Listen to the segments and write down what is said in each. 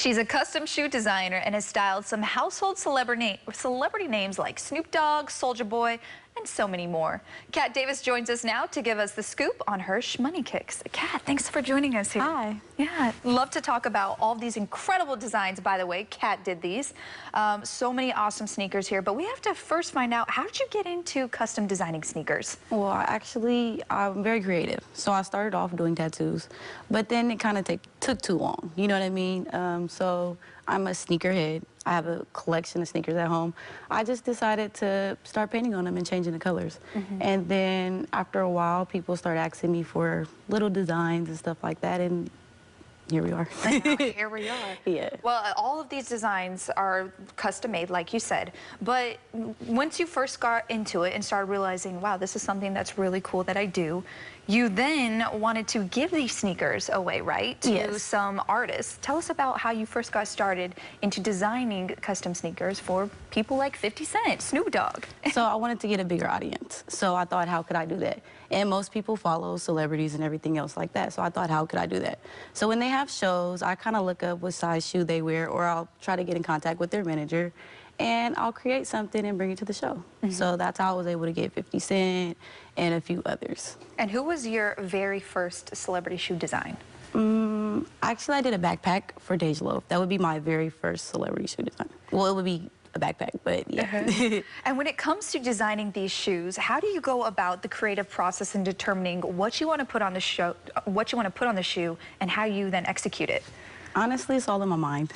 She's a custom shoe designer and has styled some household celebrity names like Snoop Dogg, Soulja Boy, and so many more. Kat Davis joins us now to give us the scoop on her money kicks. Kat, thanks for joining us here. Hi. Yeah, love to talk about all of these incredible designs. By the way, Kat did these. So many awesome sneakers here, but we have to first find out, how did you get into custom designing sneakers? Well, I'm very creative. So I started off doing tattoos, but then it kind of took too long. You know what I mean? So I'm a sneakerhead. I have a collection of sneakers at home. I just decided to start painting on them and changing the colors. And then after a while, people started asking me for little designs and stuff like that, and here we are. Here we are. Yeah. Well, all of these designs are custom made, like you said. But once you first got into it and started realizing, wow, this is something that's really cool that I do, you then wanted to give these sneakers away, right? To some artists. Tell us about how you first got started into designing custom sneakers for people like 50 Cent, Snoop Dogg. So I wanted to get a bigger audience. So I thought, how could I do that? And most people follow celebrities and everything else like that. So I thought, how could I do that? So when they have shows, I kind of look up what size shoe they wear, or I'll try to get in contact with their manager, and I'll create something and bring it to the show. So that's how I was able to get 50 Cent and a few others. And who was your very first celebrity shoe design? Actually, I did a backpack for Dej Loaf. That would be my very first celebrity shoe design. Well, it would be a backpack, but yeah. And when it comes to designing these shoes, how do you go about the creative process in determining what you want to put on the shoe, and how you then execute it? Honestly, it's all in my mind.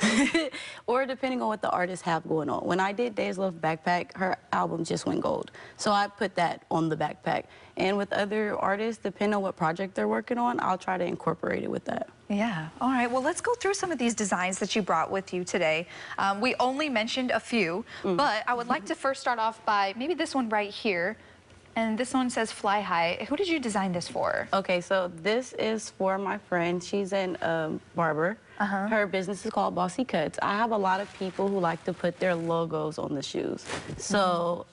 Or depending on what the artists have going on. When I did Dej Loaf's backpack, her album just went gold. So I put that on the backpack. And with other artists, depending on what project they're working on, I'll try to incorporate it with that. Yeah. All right. Well, let's go through some of these designs that you brought with you today. We only mentioned a few, but I would like to first start off by maybe this one right here. And this one says Fly High. Who did you design this for? Okay, so this is for my friend. She's a barber. Her business is called Bossy Cuts. I have a lot of people who like to put their logos on the shoes. So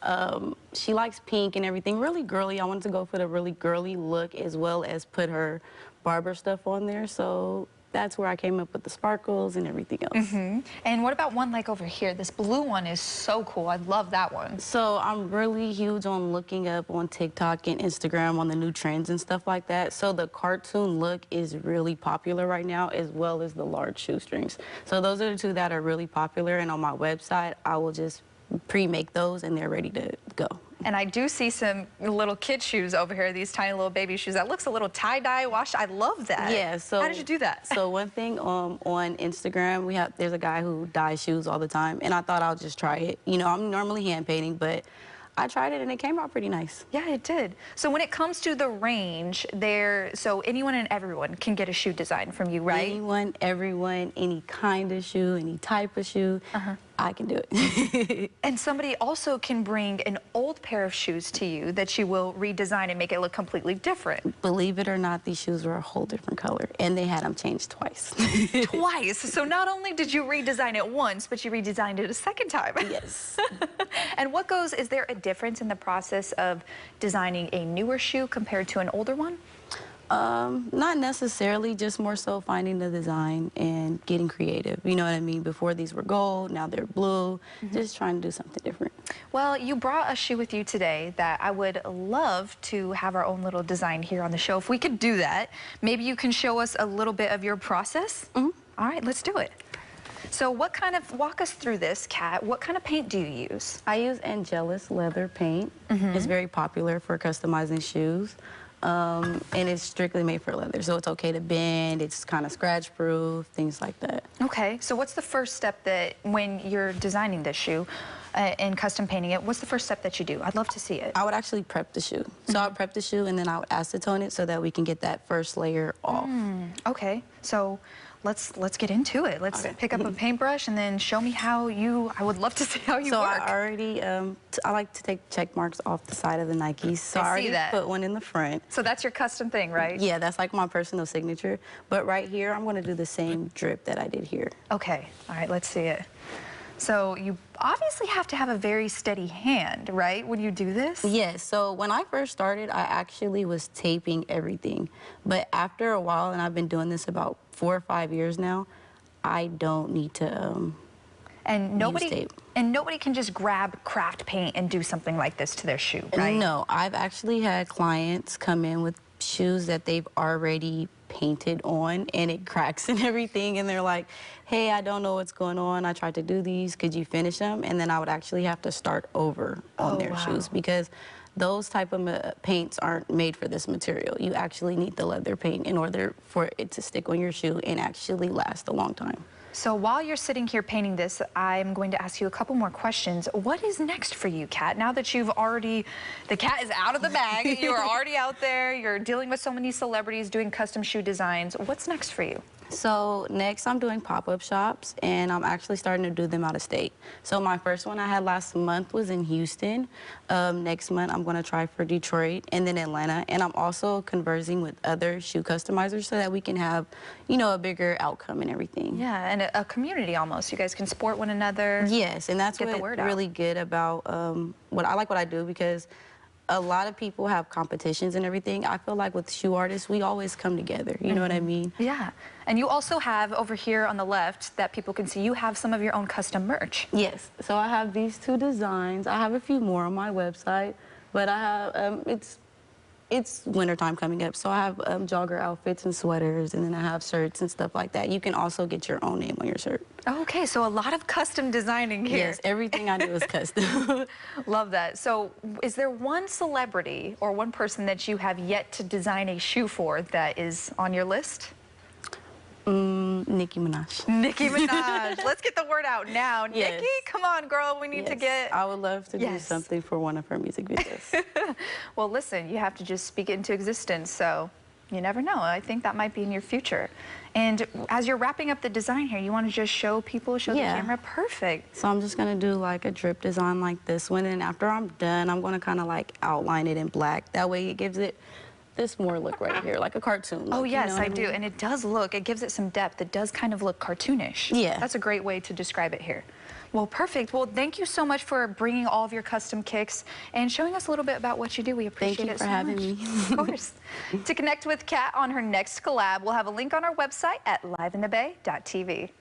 she likes pink and everything, really girly. I wanted to go for the really girly look as well as put her barber stuff on there. So that's where I came up with the sparkles and everything else. And what about one like over here? This blue one is so cool. I love that one. So I'm really huge on looking up on TikTok and Instagram on the new trends and stuff like that. So the cartoon look is really popular right now, as well as the large shoestrings. So those are the two that are really popular, and on my website, I will just pre-make those and they're ready to go. And I do see some little kid shoes over here, these tiny little baby shoes. That looks a little tie-dye wash. I love that. Yeah, so how did you do that? So one thing on Instagram, there's a guy who dyes shoes all the time, and I thought I'll just try it. You know, I'm normally hand painting, but I tried it and it came out pretty nice. Yeah, it did. So when it comes to the range, so anyone and everyone can get a shoe design from you, right? Anyone, everyone, any kind of shoe, any type of shoe, I can do it. And somebody also can bring an old pair of shoes to you that you will redesign and make it look completely different. Believe it or not, these shoes were a whole different color, and they had them changed twice. Twice? So not only did you redesign it once, but you redesigned it a second time. Yes. And is there a difference in the process of designing a newer shoe compared to an older one? Not necessarily, just more so finding the design and getting creative. You know what I mean? Before these were gold, now they're blue. Just trying to do something different. Well, you brought a shoe with you today that I would love to have our own little design here on the show. If we could do that, maybe you can show us a little bit of your process? All right, let's do it. So walk us through this, Kat. What kind of paint do you use? I use Angelus leather paint. It's very popular for customizing shoes. And it's strictly made for leather, so it's okay to bend, it's kind of scratch proof, things like that. Okay, so what's the first step when you're designing this shoe and custom painting it, what's the first step that you do? I'd love to see it. I would actually prep the shoe. So I would prep the shoe and then I would acetone it so that we can get that first layer off. Okay, so let's get into it. Let's pick up a paintbrush and then show me I would love to see how you work. So I already, I like to take check marks off the side of the Nikes. So I already put one in the front. So that's your custom thing, right? Yeah, that's like my personal signature. But right here, I'm gonna do the same drip that I did here. Okay, all right, let's see it. So you obviously have to have a very steady hand, right, when you do this? Yes, so when I first started, I actually was taping everything. But after a while, and I've been doing this about 4 or 5 years now, I don't need to And use nobody tape. and nobody can just grab craft paint and do something like this to their shoe, right? No, I've actually had clients come in with shoes that they've already painted on and it cracks and everything, and they're like, hey, I don't know what's going on. I tried to do these. Could you finish them? And then I would actually have to start over on Oh, their wow. shoes because those type of paints aren't made for this material. You actually need the leather paint in order for it to stick on your shoe and actually last a long time. So while you're sitting here painting this, I'm going to ask you a couple more questions. What is next for you, Kat? Now that the cat is out of the bag, you are already out there, you're dealing with so many celebrities doing custom shoe designs. What's next for you? So next I'm doing pop-up shops, and I'm actually starting to do them out of state. So my first one I had last month was in Houston. Next month I'm going to try for Detroit and then Atlanta. And I'm also conversing with other shoe customizers so that we can have, you know, a bigger outcome and everything. Yeah, and a community almost. You guys can support one another. Yes, and that's Get the what's word out. really good about what I do, because a lot of people have competitions and everything. I feel like with shoe artists, we always come together. You know what I mean? Yeah, and you also have over here on the left that people can see, you have some of your own custom merch. Yes. So I have these 2 designs. I have a few more on my website, but I have it's wintertime coming up, so I have jogger outfits and sweaters, and then I have shirts and stuff like that. You can also get your own name on your shirt. Okay, so a lot of custom designing here. Yes, everything I do is custom. Love that. So is there one celebrity or one person that you have yet to design a shoe for that is on your list? Nicki Minaj. Nicki Minaj. Let's get the word out now. Yes. Nicki, come on, girl. We need to get... I would love to do Yes. something for one of her music videos. Well, listen, you have to just speak it into existence, so you never know. I think that might be in your future. And as you're wrapping up the design here, you want to just show people, show the camera? Perfect. So I'm just going to do like a drip design like this one, and after I'm done, I'm going to kind of like outline it in black. That way it gives it this more look right here, like a cartoon look. Oh, yes, you know I do. And it does look, it gives it some depth. It does kind of look cartoonish. Yeah. That's a great way to describe it here. Well, perfect. Well, thank you so much for bringing all of your custom kicks and showing us a little bit about what you do. We appreciate it so much. Thank you for having Of me. course. To connect with Kat on her next collab, we'll have a link on our website at liveinthebay.tv.